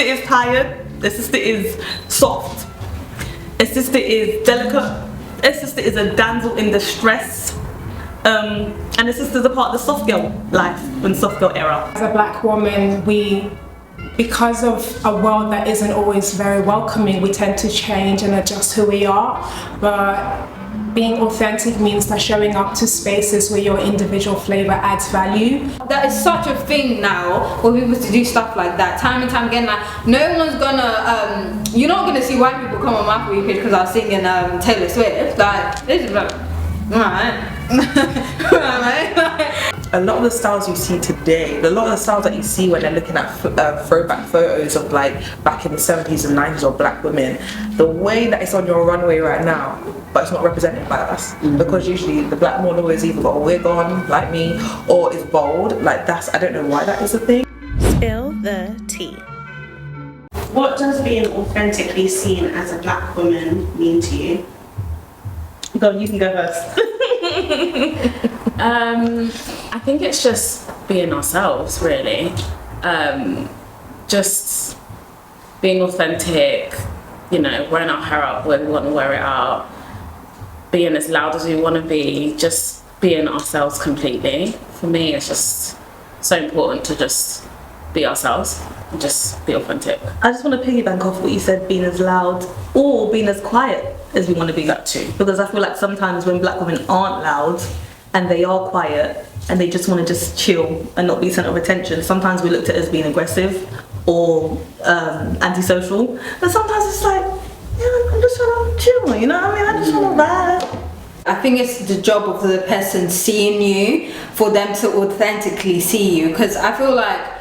sister is tired, a sister is soft, a sister is delicate, a sister is a damsel in distress, and a sister's a part of the soft girl life and soft girl era. As a black woman, because of a world that isn't always very welcoming, we tend to change and adjust who we are. But being authentic means that showing up to spaces where your individual flavor adds value. That is such a thing now for people to do stuff like that time and time again. Like, no one's gonna, you're not gonna see white people come on my For You page because I was singing Taylor Swift. Like, this is like, alright. A lot of the styles you see today, a lot of the styles that you see when they're looking at throwback photos of like back in the 70s and 90s of black women, the way that it's on your runway right now, but it's not represented by us, because usually the black model is either got a wig on like me or is bold. Like, I don't know why that is a thing. Spill the tea. What does being authentically seen as a black woman mean to you? Go, you can go first. I think it's just being ourselves, really. Just being authentic, wearing our hair up when we want to wear it out, being as loud as we want to be, just being ourselves completely. For me, it's just so important to just be ourselves and just be authentic. I just want to piggyback off what you said, being as loud or being as quiet as we want to be. That too. Because I feel like sometimes when black women aren't loud and they are quiet and they just want to just chill and not be center of attention, sometimes we looked at it as being aggressive or antisocial. But sometimes it's like, I'm just trying to chill, you know what I mean? I just want to vibe. I think it's the job of the person seeing you for them to authentically see you, because I feel like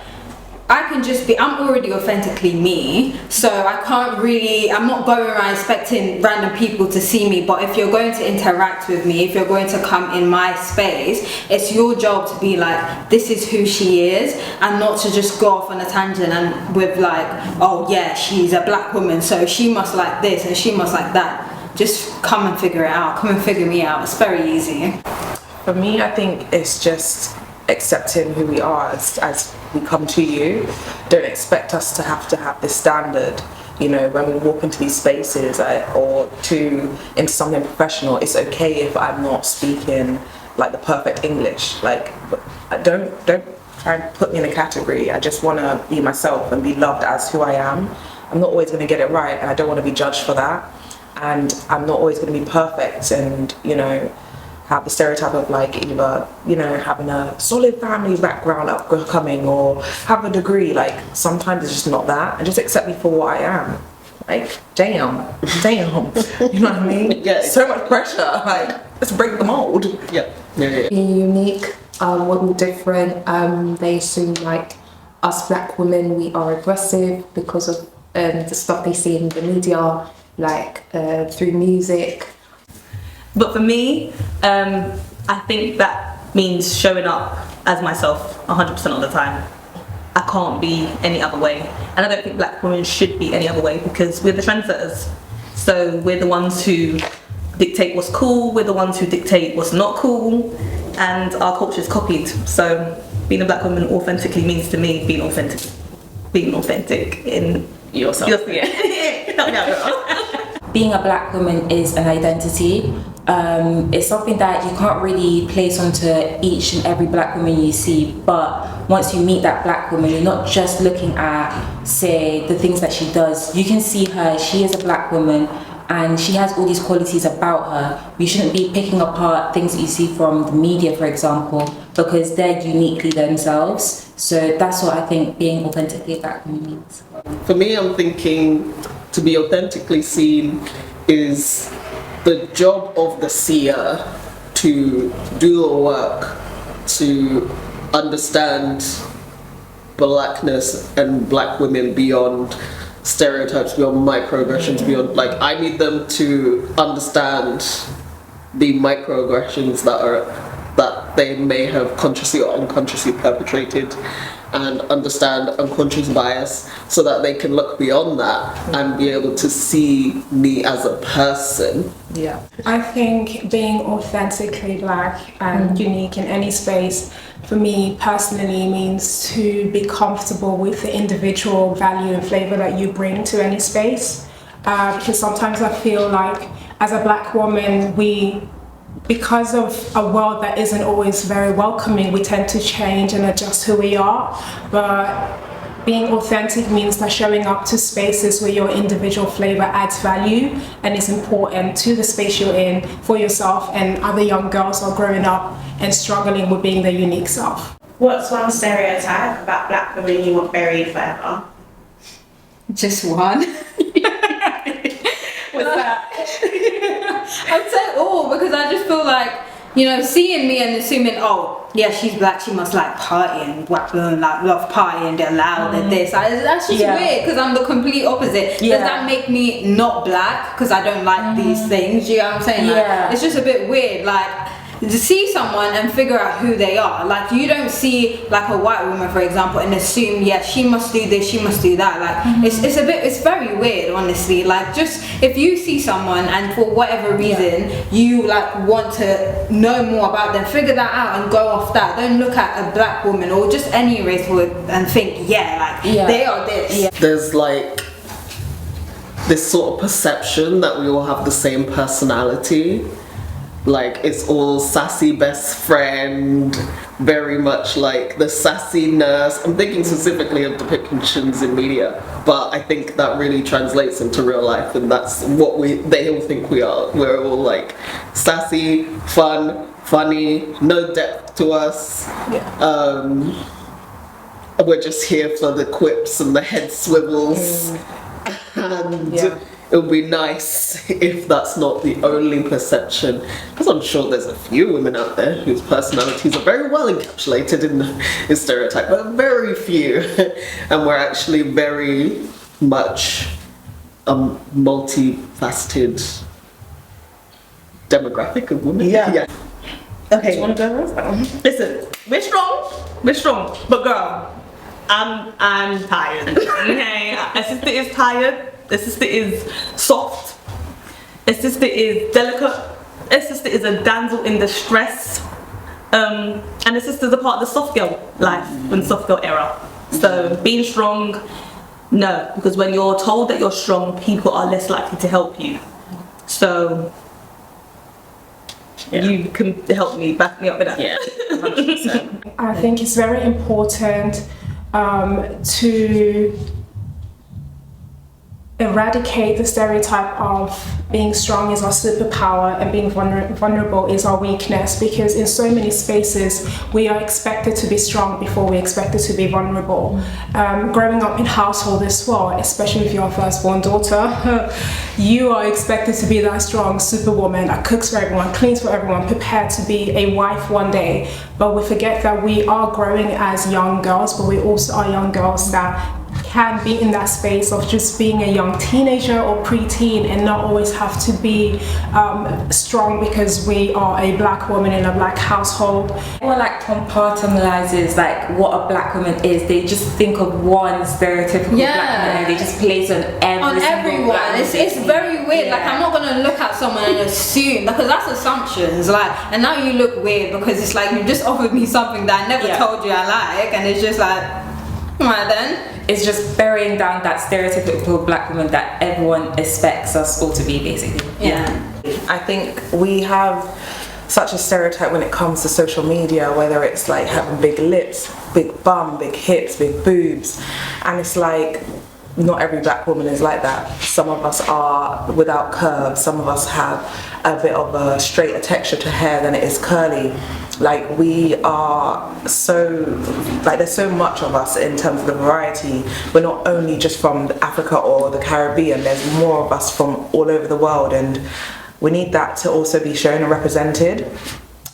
I'm already authentically me, so I'm not going around expecting random people to see me. But if you're going to interact with me, if you're going to come in my space, it's your job to be like, this is who she is, and not to just go off on a tangent and with like, oh yeah, she's a black woman, so she must like this and she must like that. Just come and figure it out, come and figure me out. It's very easy. For me, I think it's just accepting who we are as we come to you. Don't expect us to have this standard, when we walk into these spaces or into something professional. It's okay if I'm not speaking like the perfect English. Like, don't try and put me in a category. I just want to be myself and be loved as who I am. I'm not always going to get it right, and I don't want to be judged for that. And I'm not always going to be perfect and, have the stereotype of like either, having a solid family background upcoming or have a degree. Like, sometimes it's just not that, and just accept me for what I am. Like, damn, you know what I mean? Yeah. So much pressure, like, let's break the mold. Yeah. Being unique, we're different. They assume like us black women, we are aggressive because of the stuff they see in the media, like through music. But for me, I think that means showing up as myself 100% of the time. I can't be any other way. And I don't think black women should be any other way, because we're the trendsetters. So we're the ones who dictate what's cool, we're the ones who dictate what's not cool, and our culture is copied. So being a black woman authentically means to me being authentic in Yourself. Being a black woman is an identity. It's something that you can't really place onto each and every black woman you see, but once you meet that black woman, you're not just looking at, say, the things that she does. You can see her, she is a black woman, and she has all these qualities about her. You shouldn't be picking apart things that you see from the media, for example, because they're uniquely themselves. So that's what I think being authentically a black woman means. For me, I'm thinking to be authentically seen is the job of the seer to do the work to understand blackness and black women beyond stereotypes, beyond microaggressions, beyond, like, I need them to understand the microaggressions that they may have consciously or unconsciously perpetrated and understand unconscious bias so that they can look beyond that and be able to see me as a person. Yeah. I think being authentically black and unique in any space, for me personally, means to be comfortable with the individual value and flavor that you bring to any space. Because sometimes I feel like as a black woman, because of a world that isn't always very welcoming, we tend to change and adjust who we are. But being authentic means that showing up to spaces where your individual flavor adds value and is important to the space you're in for yourself and other young girls who are growing up and struggling with being their unique self. What's one stereotype about black women you want buried forever? Just one. What's that? I'd say all, because I just feel like, you know, seeing me and assuming, oh, yeah, she's black, she must like partying, black women like love partying, they're loud and this. That's just weird, because I'm the complete opposite. Does that make me not black because I don't like these things? You know what I'm saying? Like, it's just a bit weird, like, to see someone and figure out who they are. Like, you don't see like a white woman, for example, and assume, yeah, she must do this, she must do that. Like, it's very weird, honestly. Like, just if you see someone and for whatever reason you like want to know more about them, figure that out and go off that. Don't look at a black woman or just any race and think, they are this. There's like this sort of perception that we all have the same personality. Like, it's all sassy best friend, very much like the sassy nurse. I'm thinking specifically of depictions in media, but I think that really translates into real life, and that's what they all think we are. We're all like sassy, fun, funny, no depth to us. We're just here for the quips and the head swivels. And it would be nice if that's not the only perception, because I'm sure there's a few women out there whose personalities are very well encapsulated in the stereotype, but very few. And we're actually very much a multifaceted demographic of women. Okay. Do you want to go with that one? Listen, we're strong, but girl, I'm tired. Okay, a sister is tired. A sister is soft. A sister is delicate. A sister is a damsel in distress. And a sister is a part of the soft girl life and soft girl era. So being strong, no, because when you're told that you're strong, people are less likely to help you. So you can help me, back me up with that. Yeah, 100%. I think it's very important to eradicate the stereotype of being strong is our superpower and being vulnerable is our weakness, because in so many spaces we are expected to be strong before we're expected to be vulnerable. Growing up in household as well, especially if you're a firstborn daughter, you are expected to be that strong superwoman that cooks for everyone, cleans for everyone, prepared to be a wife one day. But we forget that we are growing as young girls, but we also are young girls that can be in that space of just being a young teenager or preteen and not always have to be strong because we are a black woman in a black household. Or like compartmentalizes like what a black woman is. They just think of one stereotypical black woman and they just place on everyone. It's very weird. Like, I'm not gonna look at someone and assume, because that's assumptions. Like, and now you look weird because it's like you just offered me something that I never told you I like, and it's just like, alright then. It's just burying down that stereotypical black woman that everyone expects us all to be, basically. I think we have such a stereotype when it comes to social media, whether it's like having big lips, big bum, big hips, big boobs, and it's like not every black woman is like that. Some of us are without curves, some of us have a bit of a straighter texture to hair than it is curly. Like, we are so, like, there's so much of us in terms of the variety. We're not only just from Africa or the Caribbean, there's more of us from all over the world, and we need that to also be shown and represented.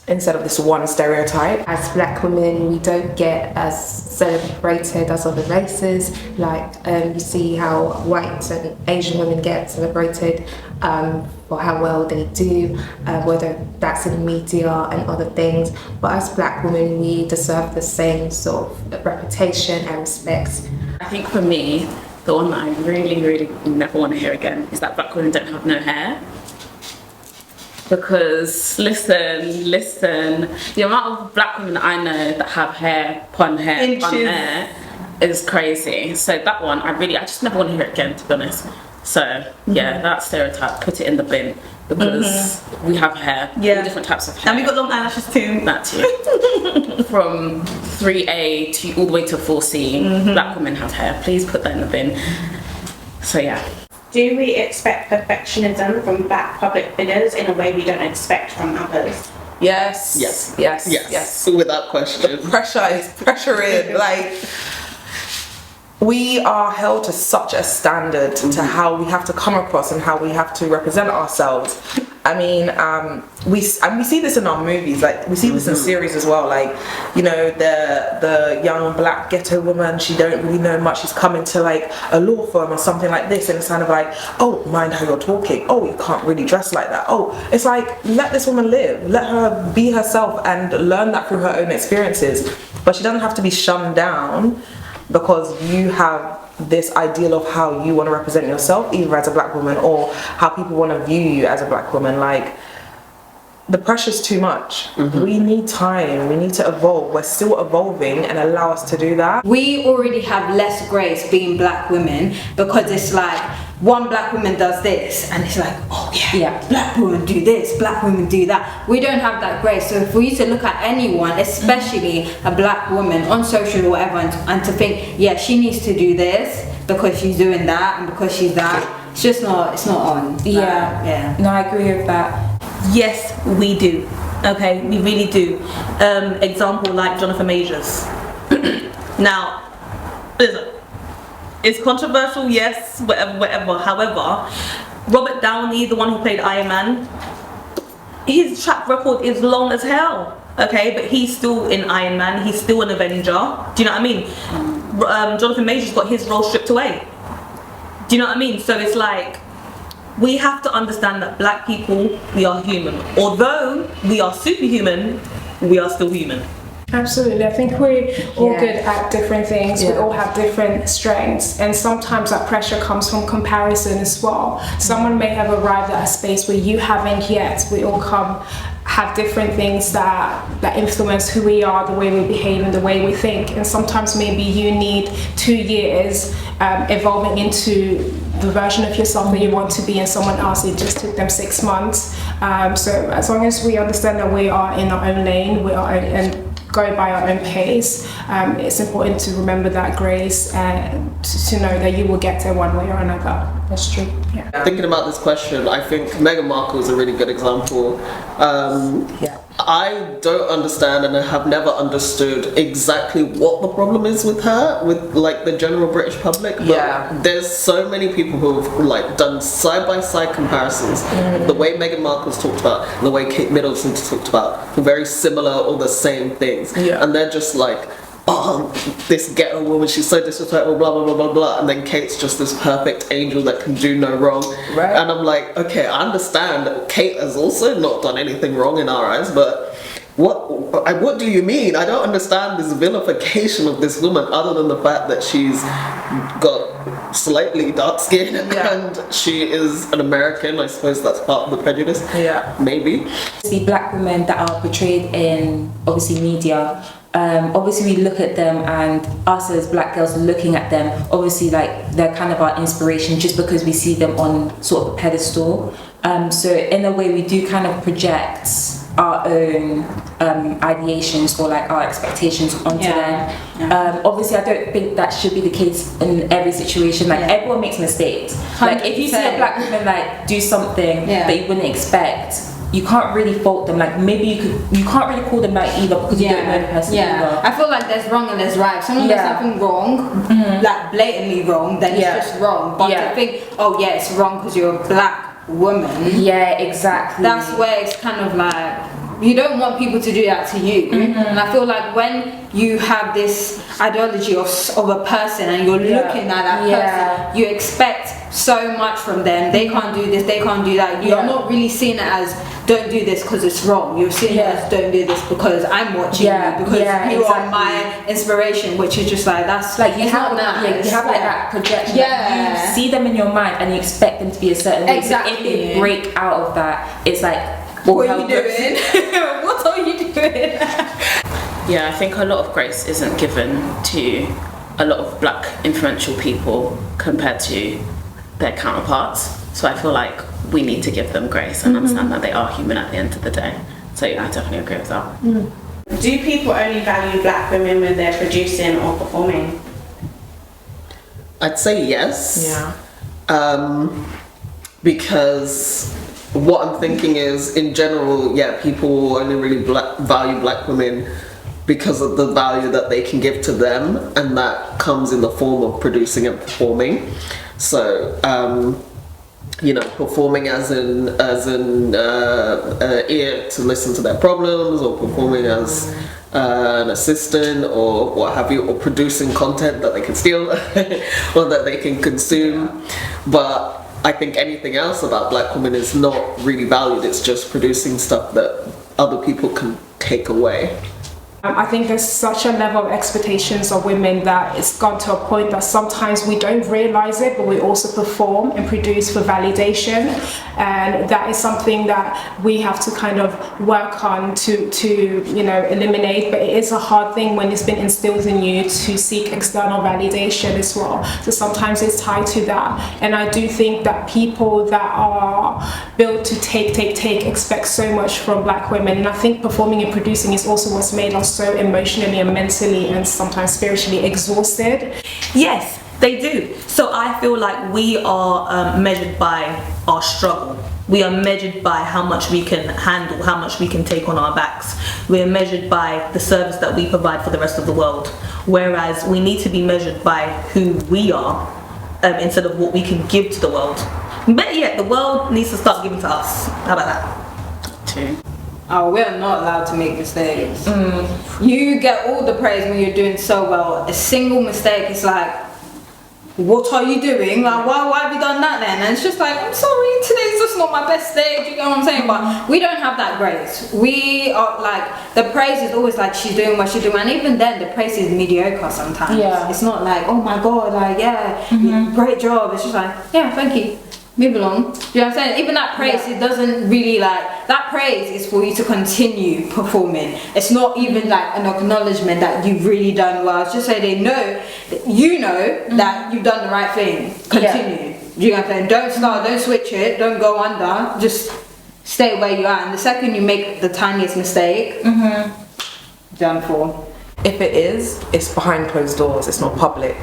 instead of this one stereotype. As black women, we don't get as celebrated as other races. Like you see how white and Asian women get celebrated for how well they do, whether that's in the media and other things. But as black women, we deserve the same sort of reputation and respect. I think for me, the one that I really, really never want to hear again is that black women don't have no hair. Because listen, the amount of black women I know that have hair, pun hair is crazy. So that one, I just never want to hear it again, to be honest. So yeah, that stereotype, put it in the bin, because we have hair, all different types of hair. And we got long eyelashes too. That too. From 3A to all the way to 4C, black women have hair. Please put that in the bin. So yeah. Do we expect perfectionism from black public figures in a way we don't expect from others? Yes. Without question. The pressure is pressuring. Like, we are held to such a standard to how we have to come across and how we have to represent ourselves. I mean, we see this in our movies, like we see this in series as well. Like, you know, the young black ghetto woman, she don't really know much. She's coming to like a law firm or something like this, and it's kind of like, oh, mind how you're talking. Oh, you can't really dress like that. Oh, it's like, let this woman live. Let her be herself and learn that through her own experiences. But she doesn't have to be shunned down because you have this ideal of how you want to represent yourself, either as a black woman or how people want to view you as a black woman. Like, the pressure's too much. We need time, we need to evolve. We're still evolving, and allow us to do that. We already have less grace being black women, because it's like one black woman does this and it's like, oh yeah, black women do this, black women do that. We don't have that grace. So if we used to look at anyone, especially a black woman on social or whatever, and to think, yeah, she needs to do this because she's doing that and because she's that, it's not on. No, I agree with that. Yes, we do. Okay, we really do. Example like Jonathan Majors. Now, listen, it's controversial, yes, whatever. However, Robert Downey, the one who played Iron Man, his track record is long as hell. Okay, but he's still in Iron Man. He's still an Avenger. Do you know what I mean? Jonathan Majors got his role stripped away. Do you know what I mean? So it's like, we have to understand that black people, we are human. Although we are superhuman, we are still human. Absolutely. I think we're all good at different things. We all have different strengths, and sometimes that pressure comes from comparison as well. Someone may have arrived at a space where you haven't yet. We all have different things that influence who we are, the way we behave and the way we think, and sometimes maybe you need 2 years evolving into the version of yourself that you want to be, and someone else, it just took them 6 months. So as long as we understand that we are in our own lane, and go by our own pace, it's important to remember that grace and to know that you will get there one way or another. That's true. Yeah. Thinking about this question, I think Meghan Markle is a really good example. I don't understand, and I have never understood exactly what the problem is with her, with like the general British public. But there's so many people who have like done side-by-side comparisons. The way Meghan Markle's talked about, and the way Kate Middleton's talked about, very similar or the same things. And they're just like, oh, this ghetto woman, she's so disrespectful, blah, blah, blah, blah, blah. And then Kate's just this perfect angel that can do no wrong. Right. And I'm like, okay, I understand that Kate has also not done anything wrong in our eyes, but what do you mean? I don't understand this vilification of this woman, other than the fact that she's got slightly dark skin and she is an American. I suppose that's part of the prejudice. Maybe. The black women that are portrayed in, obviously, media, obviously we look at them, and us as black girls looking at them, obviously like they're kind of our inspiration just because we see them on sort of a pedestal. So in a way we do kind of project our own ideations or like our expectations onto them. Obviously I don't think that should be the case in every situation. Like everyone makes mistakes. 100%. Like if you see a black woman like do something that you wouldn't expect, you can't really fault them. Like maybe you can't really call them like either because you don't know the person either. I feel like there's wrong and there's right. If someone does something wrong, like blatantly wrong, then it's just wrong. But to think, oh it's wrong because you're a black woman. Yeah, exactly. That's where it's kind of like, you don't want people to do that to you. And I feel like when you have this ideology of a person and you're looking at that person, you expect so much from them. They can't do this, they can't do that. You're not really seeing it as don't do this because it's wrong. You're seeing it as don't do this because I'm watching you, because you are my inspiration, which is just like, that's like, you have nice. you have like that projection. Like, you see them in your mind and you expect them to be a certain way. Exactly. So if they break out of that, it's like, what are you doing? What are you doing? Yeah, I think a lot of grace isn't given to a lot of black influential people compared to their counterparts. So I feel like we need to give them grace and understand that they are human at the end of the day. So yeah, I definitely agree with that. Do people only value black women when they're producing or performing? I'd say yes. Yeah. Because what I'm thinking is, in general, people only really value black women because of the value that they can give to them, and that comes in the form of producing and performing. So, performing as an ear to listen to their problems, or performing as an assistant, or what have you, or producing content that they can steal or that they can consume. But I think anything else about black women is not really valued. It's just producing stuff that other people can take away. I think there's such a level of expectations of women that it's gone to a point that sometimes we don't realize it, but we also perform and produce for validation, and that is something that we have to kind of work on to eliminate. But it is a hard thing when it's been instilled in you to seek external validation as well. So sometimes it's tied to that, and I do think that people that are built to take expect so much from black women, and I think performing and producing is also what's made us so emotionally and mentally and sometimes spiritually exhausted. Yes, they do. So I feel like we are measured by our struggle. We are measured by how much we can handle, how much we can take on our backs. We are measured by the service that we provide for the rest of the world. Whereas we need to be measured by who we are instead of what we can give to the world. But yeah, the world needs to start giving to us. How about that? Too. Oh, we're not allowed to make mistakes. You get all the praise when you're doing so well. A single mistake is like, what are you doing? Like, why have you done that then? And it's just like, I'm sorry, today's just not my best day. Do you get what I'm saying? But we don't have that grace. We are like, the praise is always like, she's doing what she's doing. And even then, the praise is mediocre sometimes. Yeah. It's not like, oh my God, like, great job. It's just like, yeah, thank you. Move along. Do you know what I'm saying? Even that praise, it doesn't really like, that praise is for you to continue performing. It's not even like an acknowledgement that you've really done well. It's just so they know, that you know that you've done the right thing. Continue. Do you know what I'm saying? Don't start, don't switch it, don't go under, just stay where you are. And the second you make the tiniest mistake, done for. If it is, it's behind closed doors, it's not public.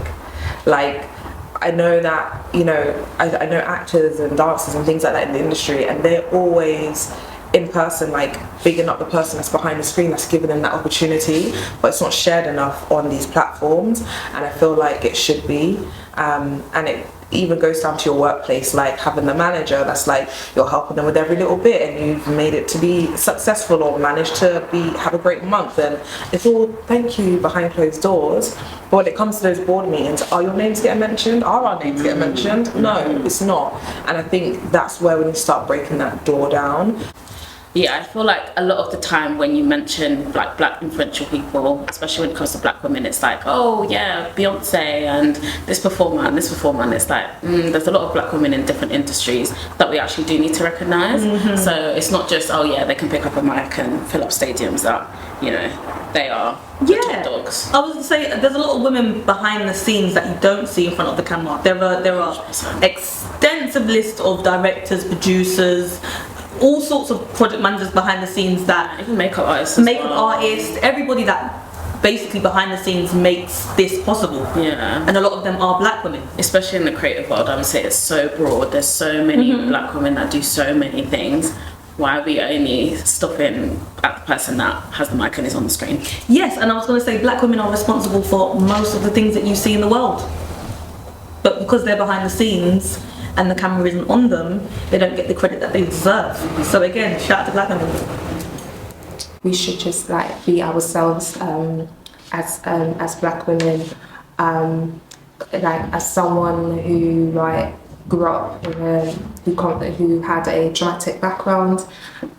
Like, I know that, I know actors and dancers and things like that in the industry, and they're always in person, like bigging up the person that's behind the screen that's giving them that opportunity, but it's not shared enough on these platforms, and I feel like it should be. And it even goes down to your workplace, like having the manager that's like, you're helping them with every little bit and you've made it to be successful or managed to have a great month, and it's all thank you behind closed doors. But when it comes to those board meetings, are your names getting mentioned? Are our names getting mentioned? No, it's not. And I think that's where we need to start breaking that door down. Yeah, I feel like a lot of the time when you mention like black influential people, especially when it comes to black women, it's like, oh yeah, Beyonce and this performer and this performer, and it's like, there's a lot of black women in different industries that we actually do need to recognise. So it's not just, oh yeah, they can pick up a mic and fill up stadiums, that, they are the top dogs. I was going to say, there's a lot of women behind the scenes that you don't see in front of the camera. There are extensive list of directors, producers, all sorts of project managers behind the scenes, that even makeup artists, everybody that basically behind the scenes makes this possible. Yeah. And a lot of them are black women. Especially in the creative world, I would say it's so broad. There's so many black women that do so many things. Why are we only stopping at the person that has the mic and is on the screen? Yes, and I was going to say black women are responsible for most of the things that you see in the world. But because they're behind the scenes and the camera isn't on them, they don't get the credit that they deserve. So again, shout out to black women. we should just like be ourselves as black women. Like as someone who like grew up in who had a traumatic background,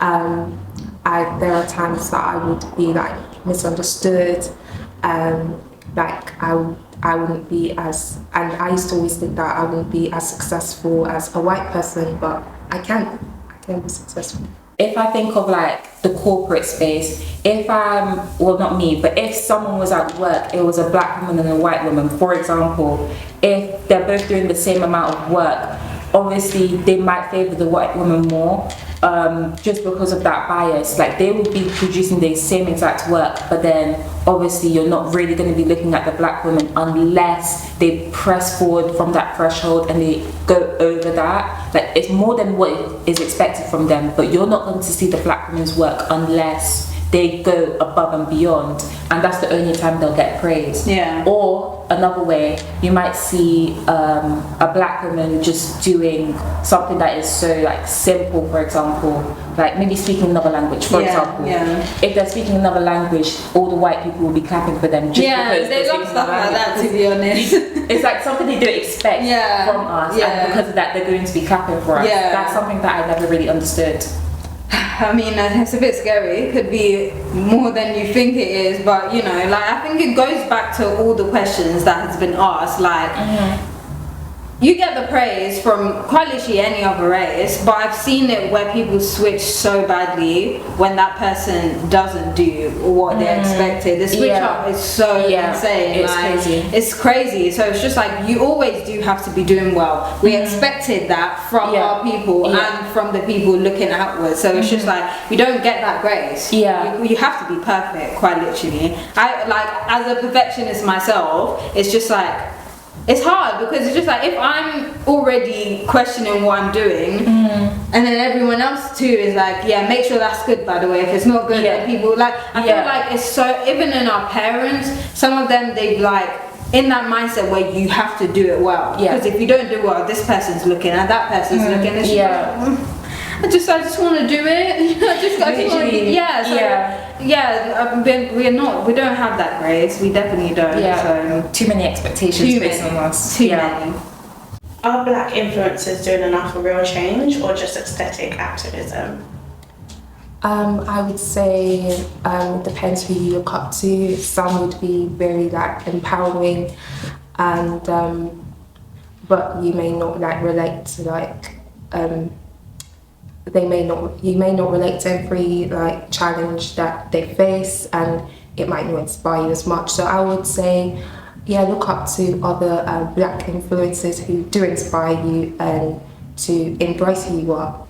there are times that I would be like misunderstood, like I wouldn't be as, and I used to always think that I wouldn't be as successful as a white person, but I can be successful. If I think of like the corporate space, well not me, but if someone was at work, it was a black woman and a white woman, for example, if they're both doing the same amount of work, obviously they might favour the white woman more, just because of that bias. Like they will be producing the same exact work, but then obviously you're not really going to be looking at the black woman unless they press forward from that threshold and they go over that. Like it's more than what is expected from them, but you're not going to see the black woman's work unless they go above and beyond, and that's the only time they'll get praise. Yeah. Or another way, you might see a black woman just doing something that is so like simple, for example, like maybe speaking another language, for example. Yeah. If they're speaking another language, all the white people will be clapping for them just because they love stuff like that, to be honest. It's like something they don't expect from us, and because of that they're going to be clapping for us. That's something that I never really understood. I mean, it's a bit scary. It could be more than you think it is, but you know, like I think it goes back to all the questions that has been asked. Like, you get the praise from quite literally any other race, but I've seen it where people switch so badly when that person doesn't do what they're expected. The switch up is so insane. It's crazy. It's crazy. So it's just like you always do have to be doing well. We expected that from our people and from the people looking outwards. So it's just like you don't get that grace. You have to be perfect, quite literally. I like, as a perfectionist myself, it's just like, it's hard because it's just like if I'm already questioning what I'm doing, and then everyone else too is like, make sure that's good, by the way. If it's not good, then people like, I feel like it's so, even in our parents, some of them, they like in that mindset where you have to do it well, because if you don't do well, this person's looking and that person's looking, and I just want to do it. We don't have that grace. We definitely don't. So too many expectations based on us. Too many. Are black influencers doing enough for real change or just aesthetic activism? I would say it depends who you look up to. Some would be very like empowering, and but you may not like relate to like you may not relate to every like challenge that they face, and it might not inspire you as much. So I would say, look up to other black influencers who do inspire you and to embrace who you are.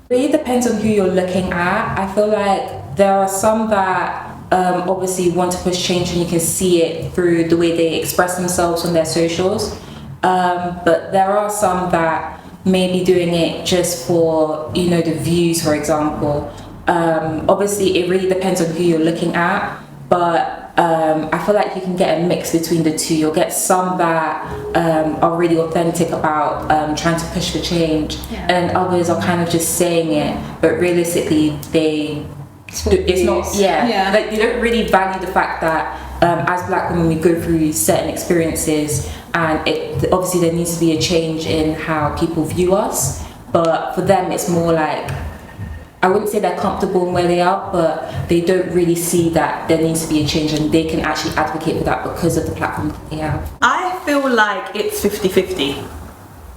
It really depends on who you're looking at. I feel like there are some that obviously want to push change, and you can see it through the way they express themselves on their socials. But there are some that may be doing it just for, the views, for example. Obviously, it really depends on who you're looking at, but I feel like you can get a mix between the two. You'll get some that are really authentic about trying to push for change, and others are kind of just saying it, but realistically, it's not, like, you don't really value the fact that as black women we go through certain experiences, and obviously there needs to be a change in how people view us, but for them it's more like, I wouldn't say they're comfortable in where they are, but they don't really see that there needs to be a change, and they can actually advocate for that because of the platform that they have. I feel like it's 50-50.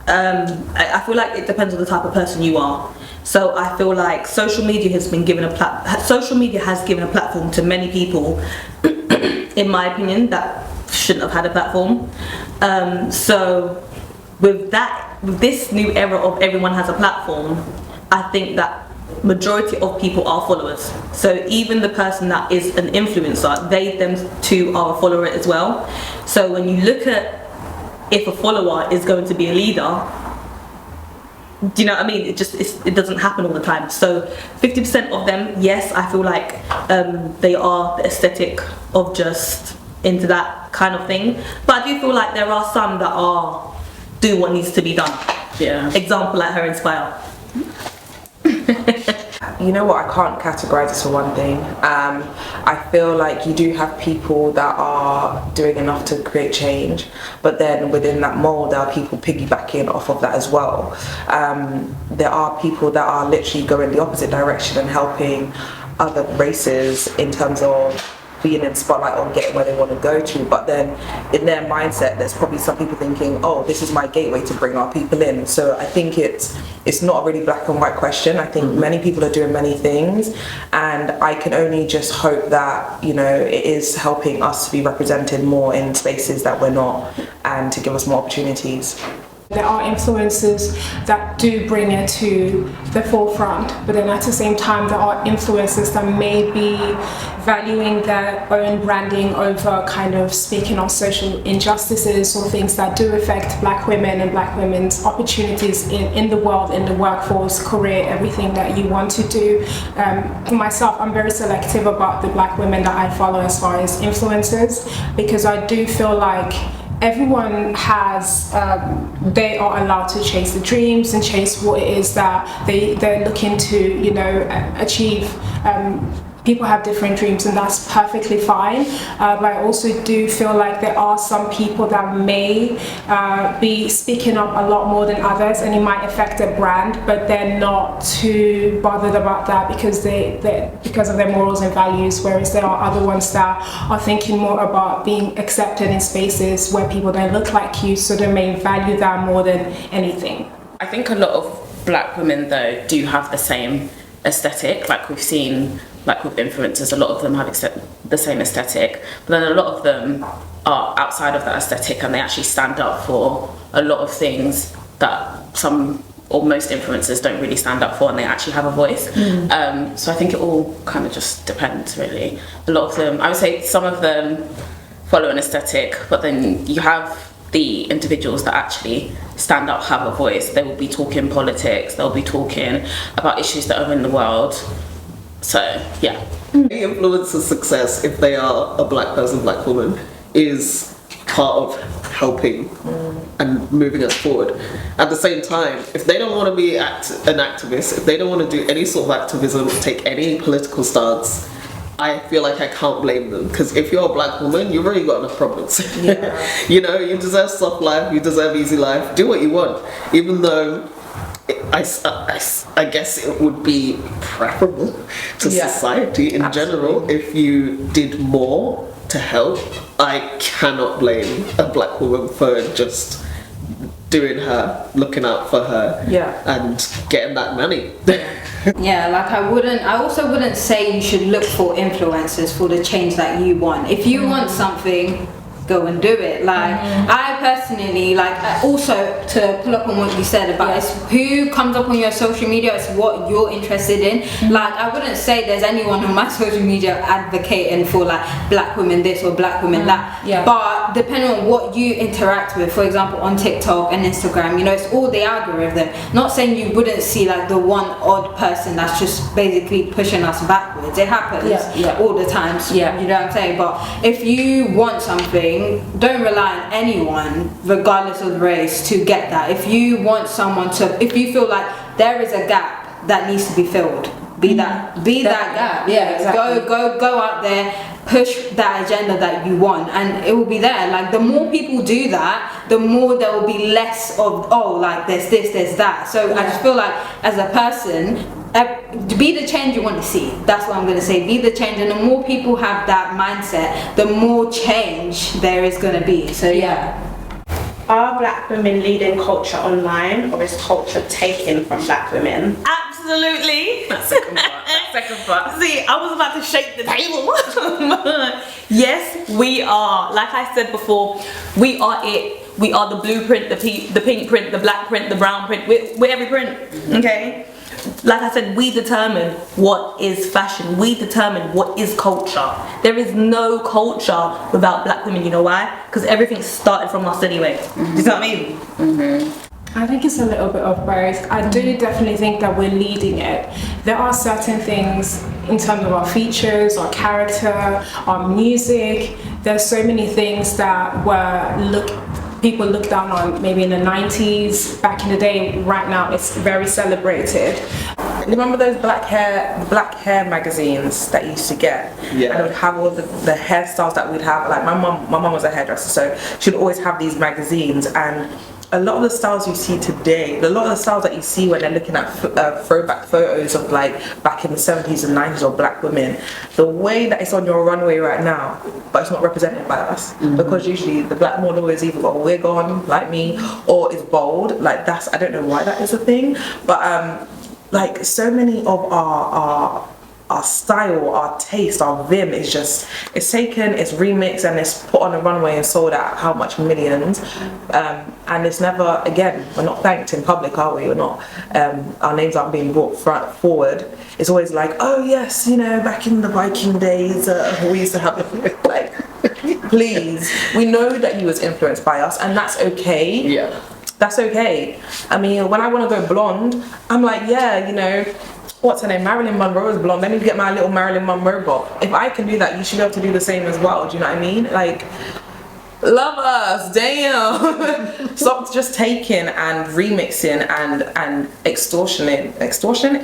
I feel like it depends on the type of person you are. So I feel like social media has given a platform to many people, in my opinion, that shouldn't have had a platform. So with this new era of everyone has a platform, I think that majority of people are followers. So even the person that is an influencer, them too are a follower as well. So when you look at if a follower is going to be a leader, do you know what I mean? It doesn't happen all the time. So 50% of them, yes, I feel like they are the aesthetic of just into that kind of thing. But I do feel like there are some that do what needs to be done. Yeah. Example like HERspire. You know what, I can't categorize this for one thing. I feel like you do have people that are doing enough to create change, but then within that mold there are people piggybacking off of that as well. There are people that are literally going the opposite direction and helping other races in terms of being in spotlight or getting where they want to go to, but then in their mindset there's probably some people thinking, oh, this is my gateway to bring our people in. So I think it's not a really black and white question. I think many people are doing many things, and I can only just hope that, you know, it is helping us to be represented more in spaces that we're not, and to give us more opportunities. There are influencers that do bring it to the forefront, but then at the same time there are influencers that may be valuing their own branding over kind of speaking on social injustices or things that do affect black women and black women's opportunities in the world, in the workforce, career, everything that you want to do. For myself, I'm very selective about the black women that I follow as far as influencers, because I do feel like everyone has, they are allowed to chase the dreams and chase what it is that they're looking to, you know, achieve. People have different dreams, and that's perfectly fine. But I also do feel like there are some people that may be speaking up a lot more than others, and it might affect their brand, but they're not too bothered about that because because of their morals and values. Whereas there are other ones that are thinking more about being accepted in spaces where people don't look like you, so they may value that more than anything. I think a lot of black women though do have the same aesthetic, like we've seen. Like with influencers, a lot of them have the same aesthetic, but then a lot of them are outside of that aesthetic, and they actually stand up for a lot of things that some or most influencers don't really stand up for, and they actually have a voice. So I think it all kind of just depends, really. A lot of them, I would say some of them follow an aesthetic, but then you have the individuals that actually stand up, have a voice. They will be talking politics, they'll be talking about issues that are in the world. So, yeah. The influencer's success, if they are a black person, black woman, is part of helping and moving us forward. At the same time, if they don't want to be an activist, if they don't want to do any sort of activism, take any political stance, I feel like I can't blame them, because if you're a black woman, you've already got enough problems. Yeah. You know, you deserve soft life, you deserve easy life, do what you want, even though I guess it would be preferable to society in general if you did more to help. I cannot blame a black woman for just doing her, looking out for her, and getting that money. Yeah, like I also wouldn't say you should look for influencers for the change that you want. If you want something, go and do it. Like I personally, like also to pull up on what you said about it's who comes up on your social media, it's what you're interested in. Like I wouldn't say there's anyone on my social media advocating for like black women this or black women that, but depending on what you interact with, for example on TikTok and Instagram, you know, it's all the algorithm. Not saying you wouldn't see like the one odd person that's just basically pushing us backwards. It happens all the time, so, you know what I'm saying. But if you want something, don't rely on anyone regardless of race to get that. If you want someone to, if you feel like there is a gap that needs to be filled, be that gap. Exactly. Go out there, push that agenda that you want, and it will be there. Like the more people do that, the more there will be less of like there's this, there's that. So I just feel like as a person, be the change you want to see. That's what I'm going to say. Be the change, and the more people have that mindset, the more change there is going to be. So Are black women leading culture online, or is culture taken from black women? Absolutely. Second part. See, I was about to shake the table. Yes, we are. Like I said before, we are it. We are the blueprint, the pink print, the black print, the brown print. We're every print. Okay. Like I said, we determine what is fashion. We determine what is culture. There is no culture without black women. You know why? Because everything started from us anyway. Do you know what I mean? I think it's a little bit of both. I do definitely think that we're leading it. There are certain things in terms of our features, our character, our music. There's so many things that people look down on maybe in the 90s, back in the day. Right now it's very celebrated. Remember those black hair magazines that you used to get? Yeah. And it would have all the hairstyles that we'd have. Like my mum was a hairdresser, so she'd always have these magazines, and a lot of the styles you see today, a lot of the styles that you see when they're looking at throwback photos of like back in the 70s and 90s of black women, the way that it's on your runway right now, but it's not represented by us. Because usually the black model is either got a wig on, like me, or is bold. Like that's, I don't know why that is a thing, but like so many of our style, our taste, our vim is just, it's taken, it's remixed, and it's put on a runway and sold at how much millions, and it's never, again, we're not thanked in public, are we? We're not, our names aren't being brought forward. It's always like, oh yes, you know, back in the Viking days, we used to have the, like, please, we know that you was influenced by us, and that's okay. Yeah. That's okay. I mean, when I want to go blonde, I'm like, yeah, you know, what's her name? Marilyn Monroe is blonde. Let me get my little Marilyn Monroe bob. If I can do that, you should be able to do the same as well. Do you know what I mean? Like, love us, damn. Stop just taking and remixing and extortion,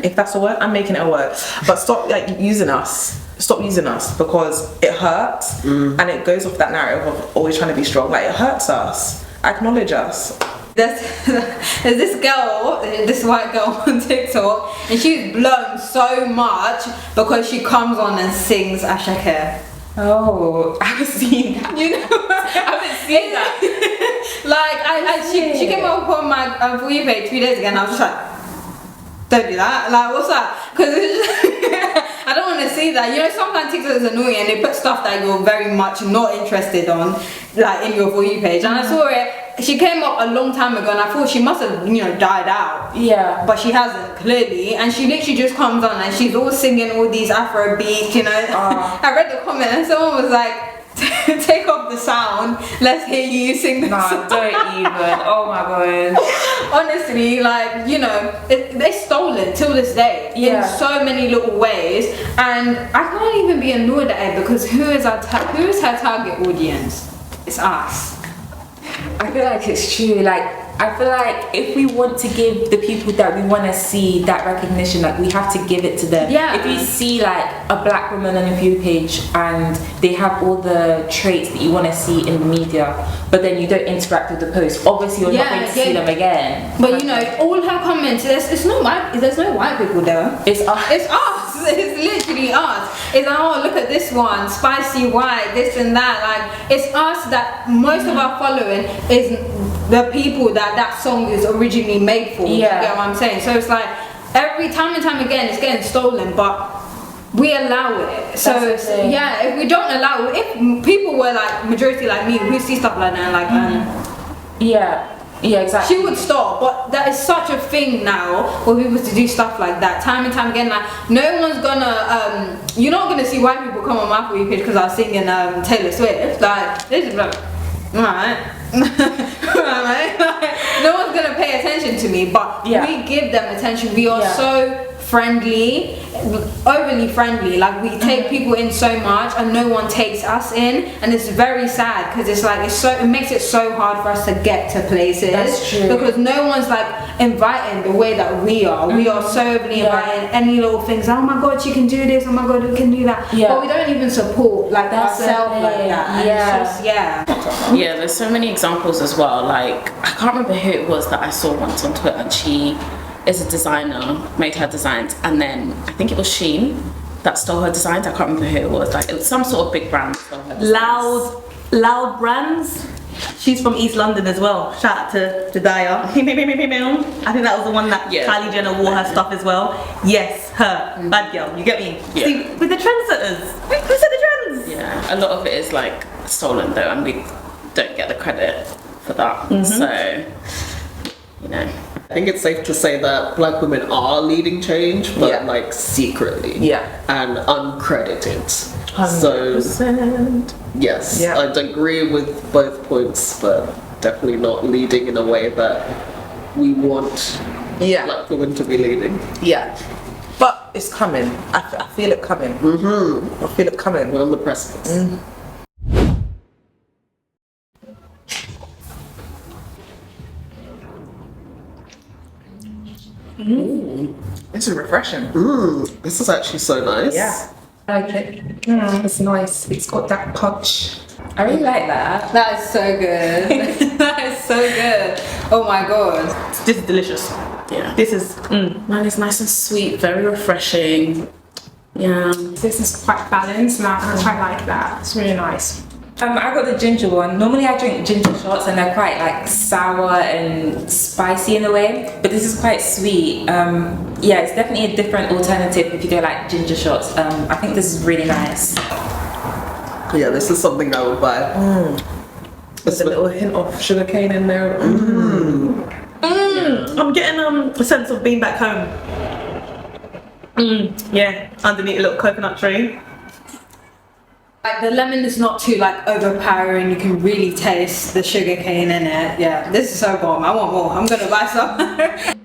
if that's a word. I'm making it a word. But stop like using us. Stop using us, because it hurts, and it goes off that narrative of always trying to be strong. Like, it hurts us. Acknowledge us. There's this girl, this white girl on TikTok, and she's blown so much because she comes on and sings Ashake. Oh, I haven't seen that. You know, I haven't seen that. Like, she came up on my For You page 3 days ago, and I was just like, don't do that. Like, what's that? Because I don't want to see that. You know, sometimes TikTok is annoying and they put stuff that you're very much not interested on, like in your For You page. And I saw it. She came up a long time ago, and I thought she must have, you know, died out. Yeah. But she hasn't, clearly. And she literally just comes on and she's all singing all these Afro beats, you know. I read the comment and someone was like, take off the sound, let's hear you sing the song. Don't even. Oh my god. Honestly, like, you know, they stole it till this day in so many little ways, and I can't even be annoyed at it, because who is her target audience? It's us. I feel like it's true. Like, I feel like if we want to give the people that we want to see that recognition, like, we have to give it to them. Yeah. If you see like a black woman on your view page and they have all the traits that you want to see in the media, but then you don't interact with the post, obviously you're not going to see them again. But you know, all her comments, there's no white people there. It's us. It's us. It's literally us. It's like, oh, look at this one, spicy white, this and that. Like, it's us that most of our following is the people that song is originally made for. You get what I'm saying? So it's like every time and time again, it's getting stolen, but we allow it. So yeah, if we don't allow it, if people were like majority like me who see stuff like that, like yeah, exactly. she would stop. But that is such a thing now for people to do stuff like that time and time again. Like, no one's gonna you're not gonna see white people come on my For You page because I was singing Taylor Swift. Like, this is like, alright. Alright. No one's gonna pay attention to me, but we give them attention. We are so friendly, overly friendly. Like, we take people in so much and no one takes us in, and it's very sad, because it's like it makes it so hard for us to get to places. That's true. Because no one's like inviting the way that we are. We are so overly inviting any little things. Oh my god, she can do this, oh my god, we can do that. But we don't even support like ourselves like that. And it's just, yeah, there's so many examples as well. Like, I can't remember who it was that I saw once on Twitter, and she is a designer, made her designs, and then I think it was Shein that stole her designs. I can't remember who it was. Like, it was some sort of big brand. Loud Brands. She's from East London as well. Shout out to Jediah. I think that was the one that Kylie Jenner wore her stuff as well. Yes, her. Bad girl, you get me? Yeah. See, with the trendsetters. Who set the trends? Yeah, a lot of it is like stolen though, and we don't get the credit for that. So, you know. I think it's safe to say that black women are leading change, but like secretly and uncredited. 100%. So yes, I'd agree with both points, but definitely not leading in a way that we want black women to be leading. Yeah, but it's coming. I feel it coming. I feel it coming. We're on the precipice. This is refreshing. This is actually so nice. Yeah. I like it. It's nice. It's got that punch. I really like that. That is so good. That is so good. Oh my god. This is delicious. Yeah. This is. Mine is nice and sweet, very refreshing. Yeah. This is quite balanced and I quite like that. It's really nice. I got the ginger one. Normally I drink ginger shots and they're quite like sour and spicy in a way, but this is quite sweet. Yeah, it's definitely a different alternative if you don't like ginger shots. I think this is really nice. Yeah, this is something I would buy. There's a little hint of sugarcane in there. I'm getting a sense of being back home. Yeah, underneath a little coconut tree. Like the lemon is not too like overpowering. You can really taste the sugar cane in it. Yeah, this is so bomb. I want more. I'm gonna buy some.